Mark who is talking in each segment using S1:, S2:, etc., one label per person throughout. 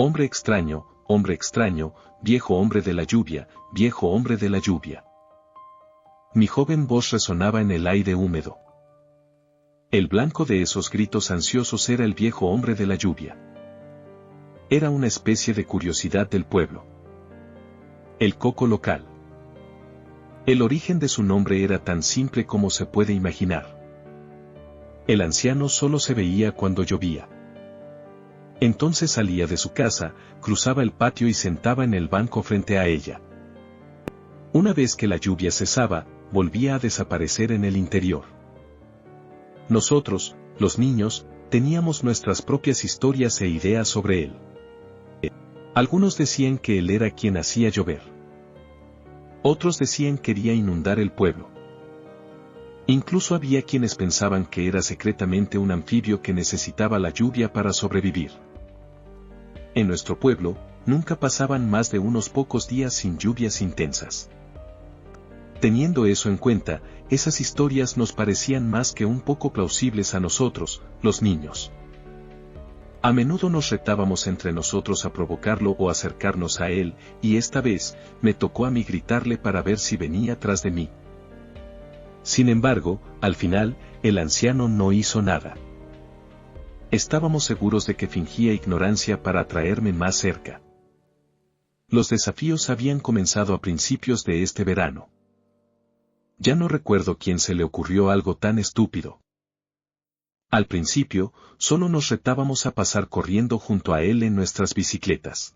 S1: hombre extraño, viejo hombre de la lluvia, viejo hombre de la lluvia. Mi joven voz resonaba en el aire húmedo. El blanco de esos gritos ansiosos era el viejo hombre de la lluvia. Era una especie de curiosidad del pueblo. El coco local. El origen de su nombre era tan simple como se puede imaginar. El anciano solo se veía cuando llovía. Entonces salía de su casa, cruzaba el patio y sentaba en el banco frente a ella. Una vez que la lluvia cesaba, volvía a desaparecer en el interior. Nosotros, los niños, teníamos nuestras propias historias e ideas sobre él. Algunos decían que él era quien hacía llover. Otros decían que quería inundar el pueblo. Incluso había quienes pensaban que era secretamente un anfibio que necesitaba la lluvia para sobrevivir. En nuestro pueblo, nunca pasaban más de unos pocos días sin lluvias intensas. Teniendo eso en cuenta, esas historias nos parecían más que un poco plausibles a nosotros, los niños. A menudo nos retábamos entre nosotros a provocarlo o acercarnos a él, y esta vez, me tocó a mí gritarle para ver si venía tras de mí. Sin embargo, al final, el anciano no hizo nada. Estábamos seguros de que fingía ignorancia para atraerme más cerca. Los desafíos habían comenzado a principios de este verano. Ya no recuerdo quién se le ocurrió algo tan estúpido. Al principio, solo nos retábamos a pasar corriendo junto a él en nuestras bicicletas.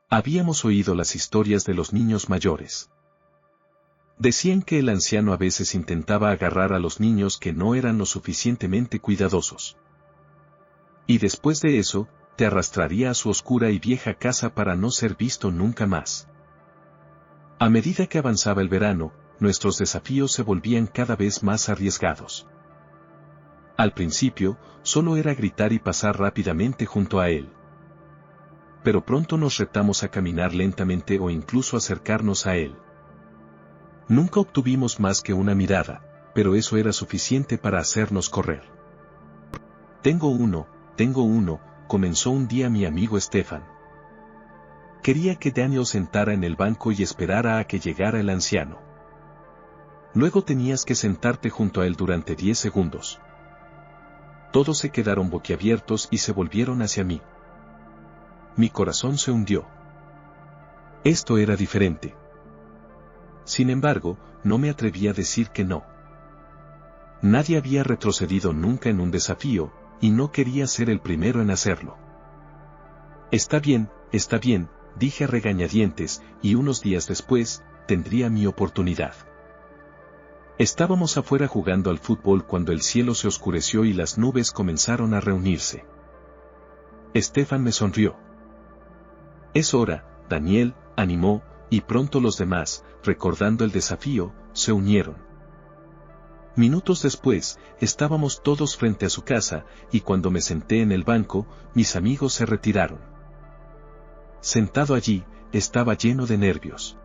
S1: Habíamos oído las historias de los niños mayores. Decían que el anciano a veces intentaba agarrar a los niños que no eran lo suficientemente cuidadosos. Y después de eso, te arrastraría a su oscura y vieja casa para no ser visto nunca más. A medida que avanzaba el verano, nuestros desafíos se volvían cada vez más arriesgados. Al principio, solo era gritar y pasar rápidamente junto a él. Pero pronto nos retamos a caminar lentamente o incluso acercarnos a él. Nunca obtuvimos más que una mirada, pero eso era suficiente para hacernos correr. Tengo uno, comenzó un día mi amigo Stefan. Quería que Daniel sentara en el banco y esperara a que llegara el anciano. Luego tenías que sentarte junto a él durante 10 segundos. Todos se quedaron boquiabiertos y se volvieron hacia mí. Mi corazón se hundió. Esto era diferente. Sin embargo, no me atreví a decir que no. Nadie había retrocedido nunca en un desafío, y no quería ser el primero en hacerlo. Está bien, dije a regañadientes, y unos días después, tendría mi oportunidad. Estábamos afuera jugando al fútbol cuando el cielo se oscureció y las nubes comenzaron a reunirse. Stefan me sonrió. Es hora, Daniel, animó, y pronto los demás, recordando el desafío, se unieron. Minutos después, estábamos todos frente a su casa, y cuando me senté en el banco, mis amigos se retiraron. Sentado allí, estaba lleno de nervios.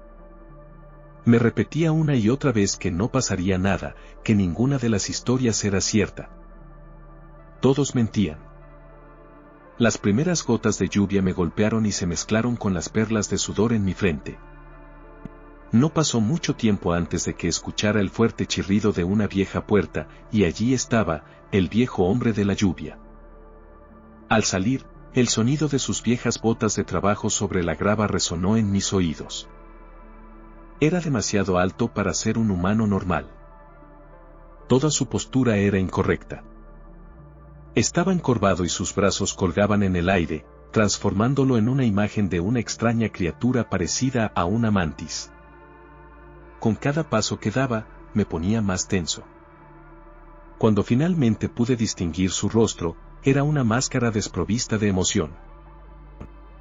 S1: Me repetía una y otra vez que no pasaría nada, que ninguna de las historias era cierta. Todos mentían. Las primeras gotas de lluvia me golpearon y se mezclaron con las perlas de sudor en mi frente. No pasó mucho tiempo antes de que escuchara el fuerte chirrido de una vieja puerta, y allí estaba, el viejo hombre de la lluvia. Al salir, el sonido de sus viejas botas de trabajo sobre la grava resonó en mis oídos. Era demasiado alto para ser un humano normal. Toda su postura era incorrecta. Estaba encorvado y sus brazos colgaban en el aire, transformándolo en una imagen de una extraña criatura parecida a una mantis. Con cada paso que daba, me ponía más tenso. Cuando finalmente pude distinguir su rostro, era una máscara desprovista de emoción.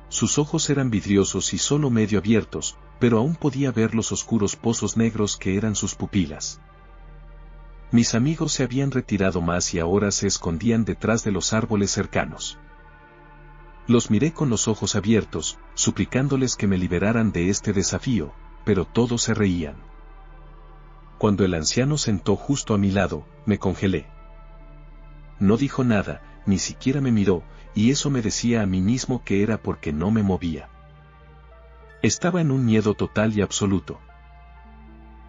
S1: Sus ojos eran vidriosos y solo medio abiertos, pero aún podía ver los oscuros pozos negros que eran sus pupilas. Mis amigos se habían retirado más y ahora se escondían detrás de los árboles cercanos. Los miré con los ojos abiertos, suplicándoles que me liberaran de este desafío, pero todos se reían. Cuando el anciano sentó justo a mi lado, me congelé. No dijo nada, ni siquiera me miró, y eso me decía a mí mismo que era porque no me movía. Estaba en un miedo total y absoluto.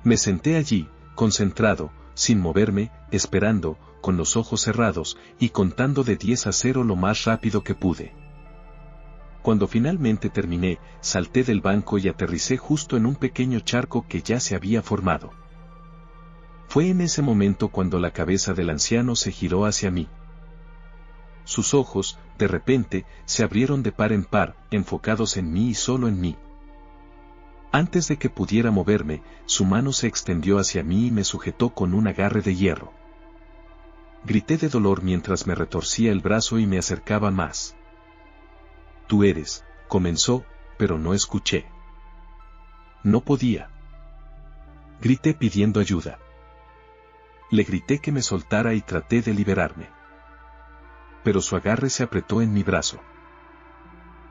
S1: Me senté allí, concentrado, sin moverme, esperando, con los ojos cerrados, y contando de 10 a 0 lo más rápido que pude. Cuando finalmente terminé, salté del banco y aterricé justo en un pequeño charco que ya se había formado. Fue en ese momento cuando la cabeza del anciano se giró hacia mí. Sus ojos, de repente, se abrieron de par en par, enfocados en mí y solo en mí. Antes de que pudiera moverme, su mano se extendió hacia mí y me sujetó con un agarre de hierro. Grité de dolor mientras me retorcía el brazo y me acercaba más. «Tú eres», comenzó, pero no escuché. No podía. Grité pidiendo ayuda. Le grité que me soltara y traté de liberarme. Pero su agarre se apretó en mi brazo.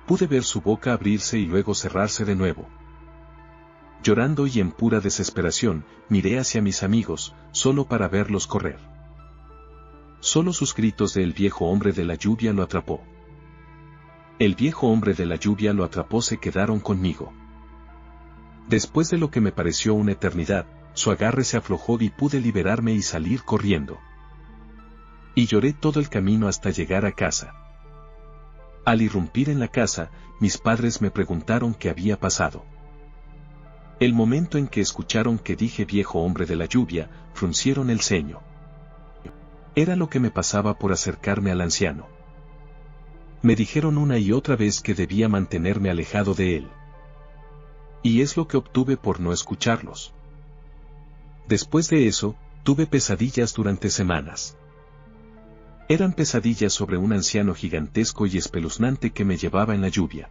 S1: Pude ver su boca abrirse y luego cerrarse de nuevo. Llorando y en pura desesperación, miré hacia mis amigos, solo para verlos correr. Solo sus gritos de "el viejo hombre de la lluvia" lo atrapó. El viejo hombre de la lluvia lo atrapó, se quedaron conmigo. Después de lo que me pareció una eternidad, su agarre se aflojó y pude liberarme y salir corriendo. Y lloré todo el camino hasta llegar a casa. Al irrumpir en la casa, mis padres me preguntaron qué había pasado. El momento en que escucharon que dije "viejo hombre de la lluvia", fruncieron el ceño. Era lo que me pasaba por acercarme al anciano. Me dijeron una y otra vez que debía mantenerme alejado de él. Y es lo que obtuve por no escucharlos. Después de eso, tuve pesadillas durante semanas. Eran pesadillas sobre un anciano gigantesco y espeluznante que me llevaba en la lluvia.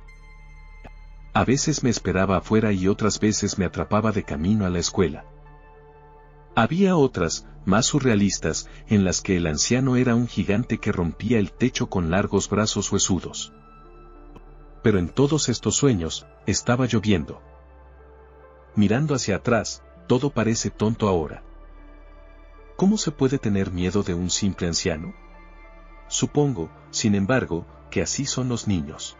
S1: A veces me esperaba afuera y otras veces me atrapaba de camino a la escuela. Había otras, más surrealistas, en las que el anciano era un gigante que rompía el techo con largos brazos huesudos. Pero en todos estos sueños, estaba lloviendo. Mirando hacia atrás, todo parece tonto ahora. ¿Cómo se puede tener miedo de un simple anciano? Supongo, sin embargo, que así son los niños.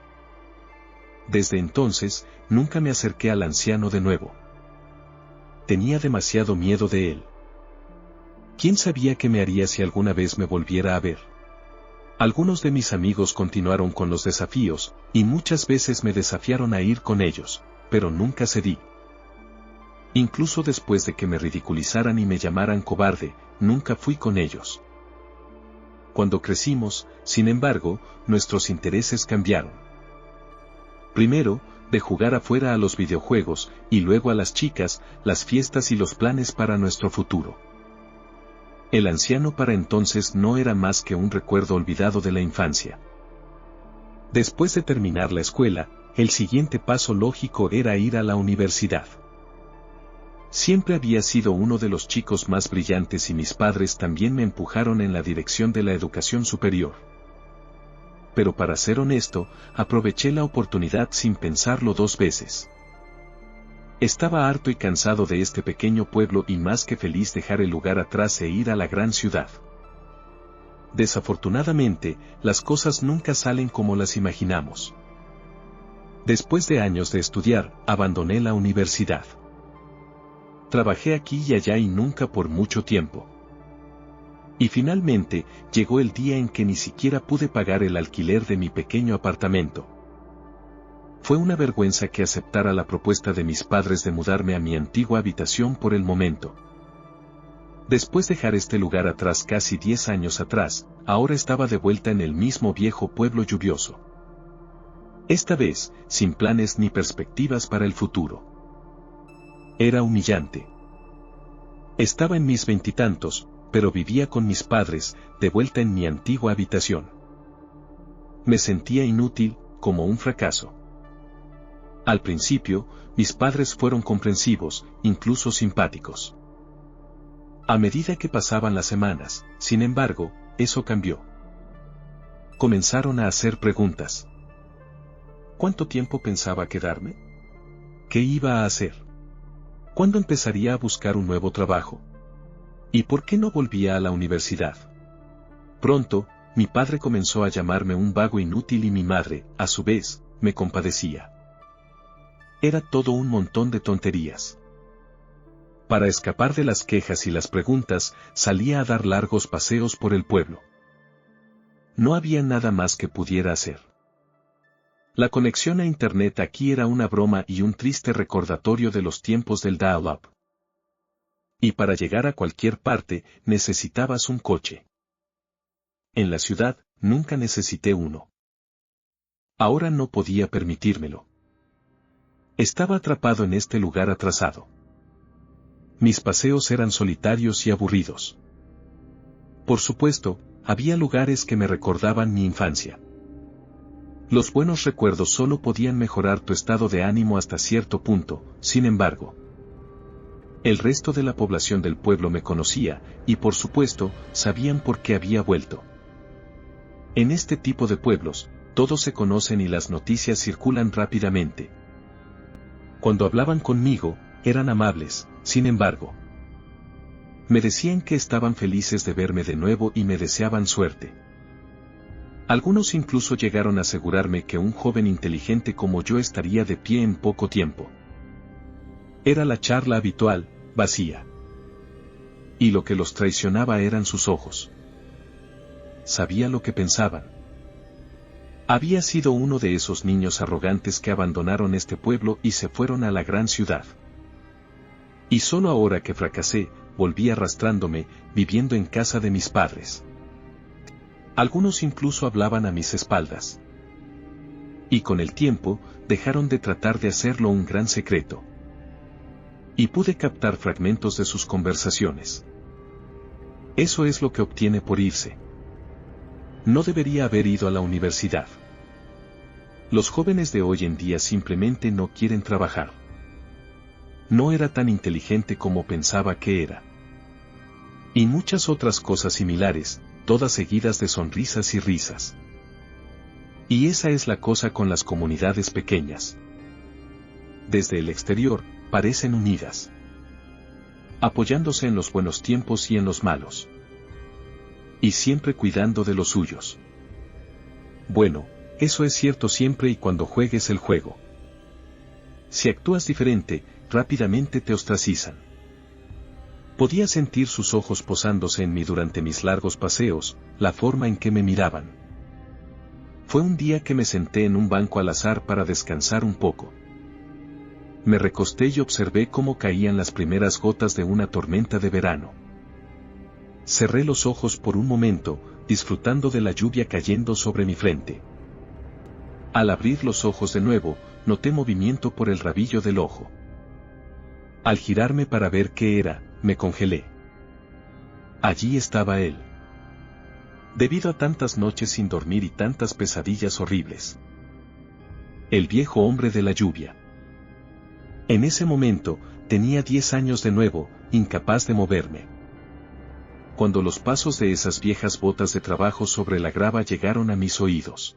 S1: Desde entonces, nunca me acerqué al anciano de nuevo. Tenía demasiado miedo de él. ¿Quién sabía qué me haría si alguna vez me volviera a ver? Algunos de mis amigos continuaron con los desafíos, y muchas veces me desafiaron a ir con ellos, pero nunca cedí. Incluso después de que me ridiculizaran y me llamaran cobarde, nunca fui con ellos. Cuando crecimos, sin embargo, nuestros intereses cambiaron. Primero, de jugar afuera a los videojuegos, y luego a las chicas, las fiestas y los planes para nuestro futuro. El anciano para entonces no era más que un recuerdo olvidado de la infancia. Después de terminar la escuela, el siguiente paso lógico era ir a la universidad. Siempre había sido uno de los chicos más brillantes y mis padres también me empujaron en la dirección de la educación superior. Pero para ser honesto, aproveché la oportunidad sin pensarlo dos veces. Estaba harto y cansado de este pequeño pueblo y más que feliz dejar el lugar atrás e ir a la gran ciudad. Desafortunadamente, las cosas nunca salen como las imaginamos. Después de años de estudiar, abandoné la universidad. Trabajé aquí y allá y nunca por mucho tiempo. Y finalmente, llegó el día en que ni siquiera pude pagar el alquiler de mi pequeño apartamento. Fue una vergüenza que aceptara la propuesta de mis padres de mudarme a mi antigua habitación por el momento. Después de dejar este lugar atrás casi 10 años atrás, ahora estaba de vuelta en el mismo viejo pueblo lluvioso. Esta vez, sin planes ni perspectivas para el futuro. Era humillante. Estaba en mis veintitantos, pero vivía con mis padres, de vuelta en mi antigua habitación. Me sentía inútil, como un fracaso. Al principio, mis padres fueron comprensivos, incluso simpáticos. A medida que pasaban las semanas, sin embargo, eso cambió. Comenzaron a hacer preguntas. ¿Cuánto tiempo pensaba quedarme? ¿Qué iba a hacer? ¿Cuándo empezaría a buscar un nuevo trabajo? ¿Y por qué no volvía a la universidad? Pronto, mi padre comenzó a llamarme un vago inútil y mi madre, a su vez, me compadecía. Era todo un montón de tonterías. Para escapar de las quejas y las preguntas, salía a dar largos paseos por el pueblo. No había nada más que pudiera hacer. La conexión a Internet aquí era una broma y un triste recordatorio de los tiempos del dial-up. Y para llegar a cualquier parte, necesitabas un coche. En la ciudad, nunca necesité uno. Ahora no podía permitírmelo. Estaba atrapado en este lugar atrasado. Mis paseos eran solitarios y aburridos. Por supuesto, había lugares que me recordaban mi infancia. Los buenos recuerdos solo podían mejorar tu estado de ánimo hasta cierto punto, sin embargo. El resto de la población del pueblo me conocía, y por supuesto, sabían por qué había vuelto. En este tipo de pueblos, todos se conocen y las noticias circulan rápidamente. Cuando hablaban conmigo, eran amables, sin embargo. Me decían que estaban felices de verme de nuevo y me deseaban suerte. Algunos incluso llegaron a asegurarme que un joven inteligente como yo estaría de pie en poco tiempo. Era la charla habitual, vacía. Y lo que los traicionaba eran sus ojos. Sabía lo que pensaban. Había sido uno de esos niños arrogantes que abandonaron este pueblo y se fueron a la gran ciudad. Y solo ahora que fracasé, volví arrastrándome, viviendo en casa de mis padres. Algunos incluso hablaban a mis espaldas. Y con el tiempo, dejaron de tratar de hacerlo un gran secreto. Y pude captar fragmentos de sus conversaciones. Eso es lo que obtiene por irse. No debería haber ido a la universidad. Los jóvenes de hoy en día simplemente no quieren trabajar. No era tan inteligente como pensaba que era. Y muchas otras cosas similares, todas seguidas de sonrisas y risas. Y esa es la cosa con las comunidades pequeñas. Desde el exterior, parecen unidas. Apoyándose en los buenos tiempos y en los malos. Y siempre cuidando de los suyos. Bueno, eso es cierto siempre y cuando juegues el juego. Si actúas diferente, rápidamente te ostracizan. Podía sentir sus ojos posándose en mí durante mis largos paseos, la forma en que me miraban. Fue un día que me senté en un banco al azar para descansar un poco. Me recosté y observé cómo caían las primeras gotas de una tormenta de verano. Cerré los ojos por un momento, disfrutando de la lluvia cayendo sobre mi frente. Al abrir los ojos de nuevo, noté movimiento por el rabillo del ojo. Al girarme para ver qué era, me congelé. Allí estaba él. Debido a tantas noches sin dormir y tantas pesadillas horribles. El viejo hombre de la lluvia. En ese momento, tenía 10 años de nuevo, incapaz de moverme. Cuando los pasos de esas viejas botas de trabajo sobre la grava llegaron a mis oídos.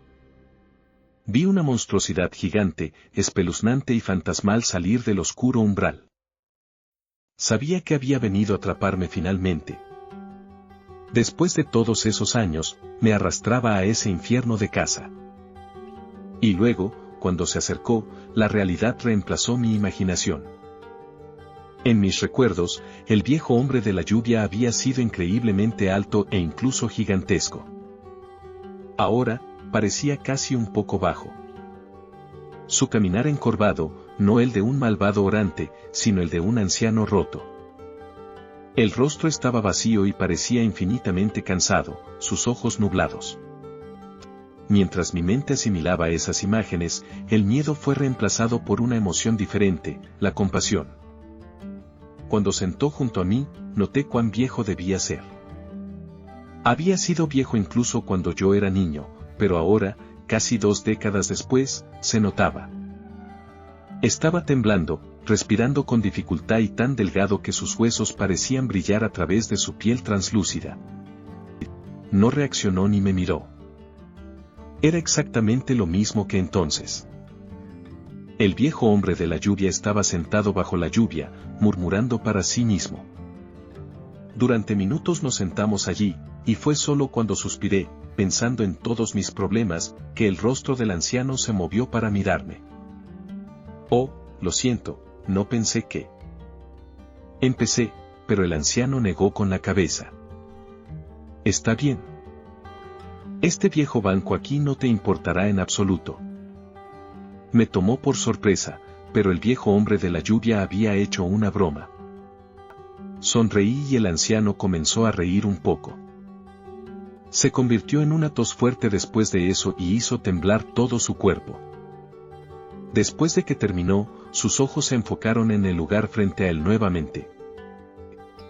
S1: Vi una monstruosidad gigante, espeluznante y fantasmal salir del oscuro umbral. Sabía que había venido a atraparme finalmente. Después de todos esos años, me arrastraba a ese infierno de casa. Y luego, cuando se acercó, la realidad reemplazó mi imaginación. En mis recuerdos, el viejo hombre de la lluvia había sido increíblemente alto e incluso gigantesco. Ahora, parecía casi un poco bajo. Su caminar encorvado, no el de un malvado orante, sino el de un anciano roto. El rostro estaba vacío y parecía infinitamente cansado, sus ojos nublados. Mientras mi mente asimilaba esas imágenes, el miedo fue reemplazado por una emoción diferente, la compasión. Cuando sentó junto a mí, noté cuán viejo debía ser. Había sido viejo incluso cuando yo era niño, pero ahora, casi 2 décadas después, se notaba. Estaba temblando, respirando con dificultad y tan delgado que sus huesos parecían brillar a través de su piel translúcida. No reaccionó ni me miró. Era exactamente lo mismo que entonces. El viejo hombre de la lluvia estaba sentado bajo la lluvia, murmurando para sí mismo. Durante minutos nos sentamos allí, y fue solo cuando suspiré, pensando en todos mis problemas, que el rostro del anciano se movió para mirarme. Oh, lo siento, no pensé que... Empecé, pero el anciano negó con la cabeza. Está bien. Este viejo banco aquí no te importará en absoluto. Me tomó por sorpresa, pero el viejo hombre de la lluvia había hecho una broma. Sonreí y el anciano comenzó a reír un poco. Se convirtió en una tos fuerte después de eso y hizo temblar todo su cuerpo. Después de que terminó, sus ojos se enfocaron en el lugar frente a él nuevamente.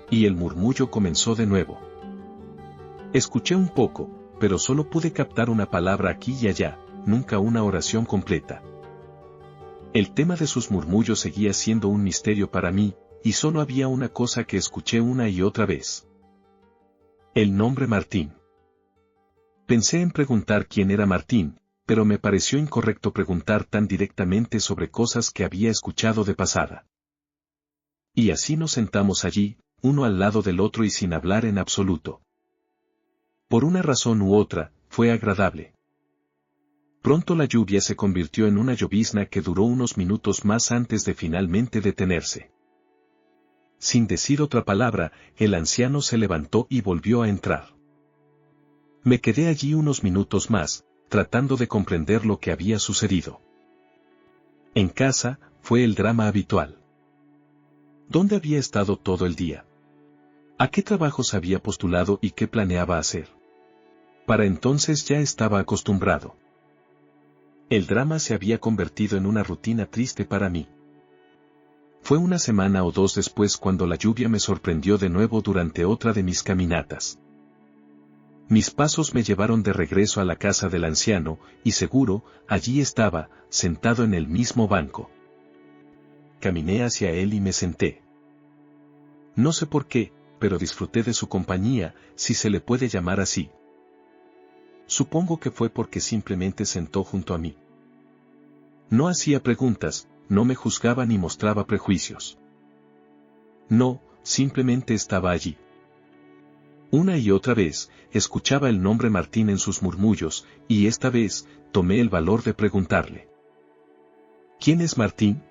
S1: Y el murmullo comenzó de nuevo. Escuché un poco, pero solo pude captar una palabra aquí y allá, nunca una oración completa. El tema de sus murmullos seguía siendo un misterio para mí, y solo había una cosa que escuché una y otra vez. El nombre Martín. Pensé en preguntar quién era Martín, pero me pareció incorrecto preguntar tan directamente sobre cosas que había escuchado de pasada. Y así nos sentamos allí, uno al lado del otro y sin hablar en absoluto. Por una razón u otra, fue agradable. Pronto la lluvia se convirtió en una llovizna que duró unos minutos más antes de finalmente detenerse. Sin decir otra palabra, el anciano se levantó y volvió a entrar. Me quedé allí unos minutos más, tratando de comprender lo que había sucedido. En casa, fue el drama habitual. ¿Dónde había estado todo el día? ¿A qué trabajos había postulado y qué planeaba hacer? Para entonces ya estaba acostumbrado. El drama se había convertido en una rutina triste para mí. Fue una semana o dos después cuando la lluvia me sorprendió de nuevo durante otra de mis caminatas. Mis pasos me llevaron de regreso a la casa del anciano, y seguro, allí estaba, sentado en el mismo banco. Caminé hacia él y me senté. No sé por qué, pero disfruté de su compañía, si se le puede llamar así. Supongo que fue porque simplemente sentó junto a mí. No hacía preguntas, no me juzgaba ni mostraba prejuicios. No, simplemente estaba allí. Una y otra vez, escuchaba el nombre Martín en sus murmullos, y esta vez, tomé el valor de preguntarle. ¿Quién es Martín?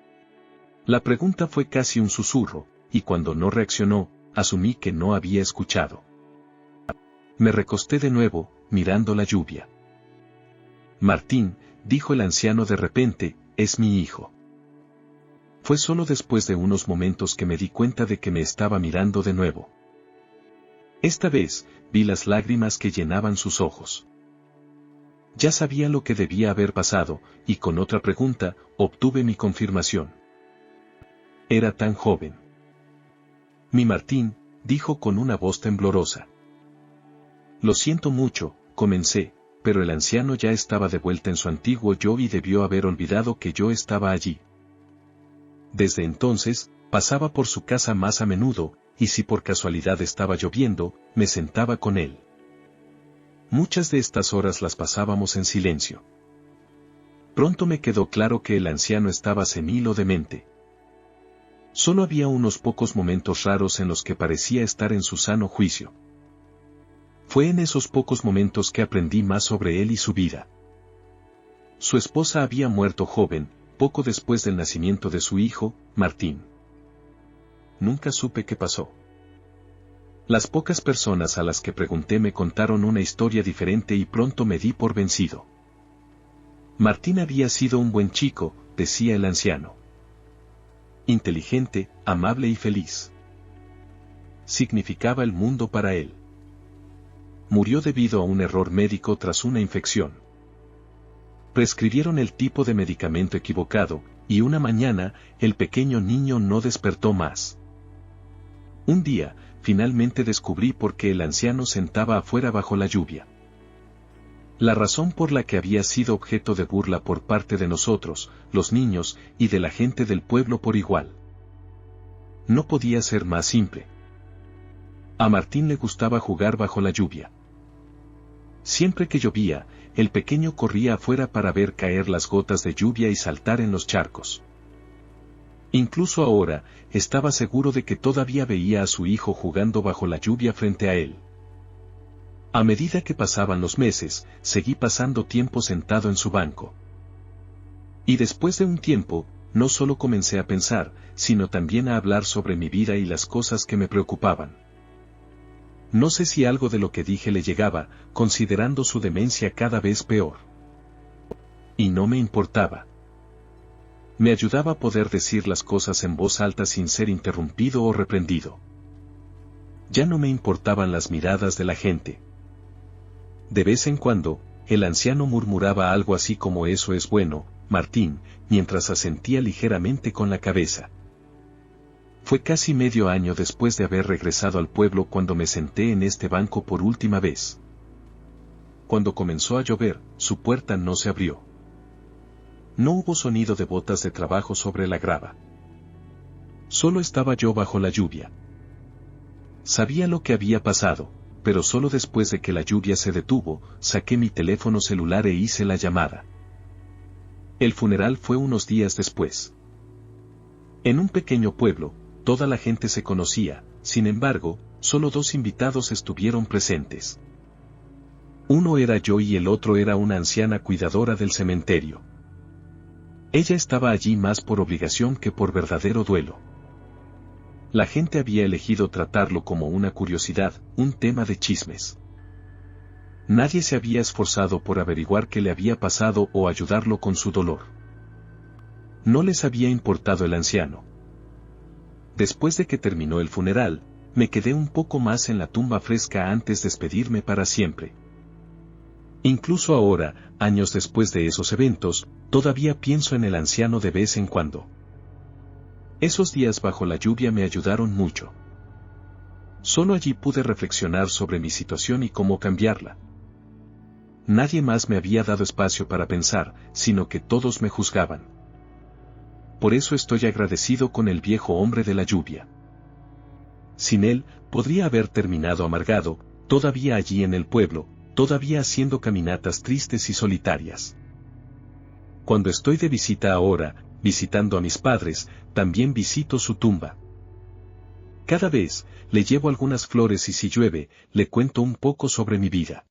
S1: La pregunta fue casi un susurro, y cuando no reaccionó, asumí que no había escuchado. Me recosté de nuevo, mirando la lluvia. Martín, dijo el anciano de repente, es mi hijo. Fue solo después de unos momentos que me di cuenta de que me estaba mirando de nuevo. Esta vez, vi las lágrimas que llenaban sus ojos. Ya sabía lo que debía haber pasado, y con otra pregunta, obtuve mi confirmación. Era tan joven. Mi Martín, dijo con una voz temblorosa. Lo siento mucho, comencé, pero el anciano ya estaba de vuelta en su antiguo yo y debió haber olvidado que yo estaba allí. Desde entonces, pasaba por su casa más a menudo, y si por casualidad estaba lloviendo, me sentaba con él. Muchas de estas horas las pasábamos en silencio. Pronto me quedó claro que el anciano estaba senil o demente. Solo había unos pocos momentos raros en los que parecía estar en su sano juicio. Fue en esos pocos momentos que aprendí más sobre él y su vida. Su esposa había muerto joven, poco después del nacimiento de su hijo, Martín. Nunca supe qué pasó. Las pocas personas a las que pregunté me contaron una historia diferente y pronto me di por vencido. Martín había sido un buen chico, decía el anciano. Inteligente, amable y feliz. Significaba el mundo para él. Murió debido a un error médico tras una infección. Prescribieron el tipo de medicamento equivocado, y una mañana, el pequeño niño no despertó más. Un día, finalmente descubrí por qué el anciano sentaba afuera bajo la lluvia. La razón por la que había sido objeto de burla por parte de nosotros, los niños, y de la gente del pueblo por igual. No podía ser más simple. A Martín le gustaba jugar bajo la lluvia. Siempre que llovía, el pequeño corría afuera para ver caer las gotas de lluvia y saltar en los charcos. Incluso ahora, estaba seguro de que todavía veía a su hijo jugando bajo la lluvia frente a él. A medida que pasaban los meses, seguí pasando tiempo sentado en su banco. Y después de un tiempo, no solo comencé a pensar, sino también a hablar sobre mi vida y las cosas que me preocupaban. No sé si algo de lo que dije le llegaba, considerando su demencia cada vez peor. Y no me importaba. Me ayudaba a poder decir las cosas en voz alta sin ser interrumpido o reprendido. Ya no me importaban las miradas de la gente. De vez en cuando, el anciano murmuraba algo así como «eso es bueno, Martín», mientras asentía ligeramente con la cabeza. Fue casi medio año después de haber regresado al pueblo cuando me senté en este banco por última vez. Cuando comenzó a llover, su puerta no se abrió. No hubo sonido de botas de trabajo sobre la grava. Solo estaba yo bajo la lluvia. Sabía lo que había pasado, pero solo después de que la lluvia se detuvo, saqué mi teléfono celular e hice la llamada. El funeral fue unos días después. En un pequeño pueblo, toda la gente se conocía, sin embargo, solo 2 invitados estuvieron presentes. Uno era yo y el otro era una anciana cuidadora del cementerio. Ella estaba allí más por obligación que por verdadero duelo. La gente había elegido tratarlo como una curiosidad, un tema de chismes. Nadie se había esforzado por averiguar qué le había pasado o ayudarlo con su dolor. No les había importado el anciano. Después de que terminó el funeral, me quedé un poco más en la tumba fresca antes de despedirme para siempre. Incluso ahora, años después de esos eventos, todavía pienso en el anciano de vez en cuando. Esos días bajo la lluvia me ayudaron mucho. Solo allí pude reflexionar sobre mi situación y cómo cambiarla. Nadie más me había dado espacio para pensar, sino que todos me juzgaban. Por eso estoy agradecido con el viejo hombre de la lluvia. Sin él, podría haber terminado amargado, todavía allí en el pueblo, todavía haciendo caminatas tristes y solitarias. Cuando estoy de visita ahora, visitando a mis padres, también visito su tumba. Cada vez, le llevo algunas flores y si llueve, le cuento un poco sobre mi vida.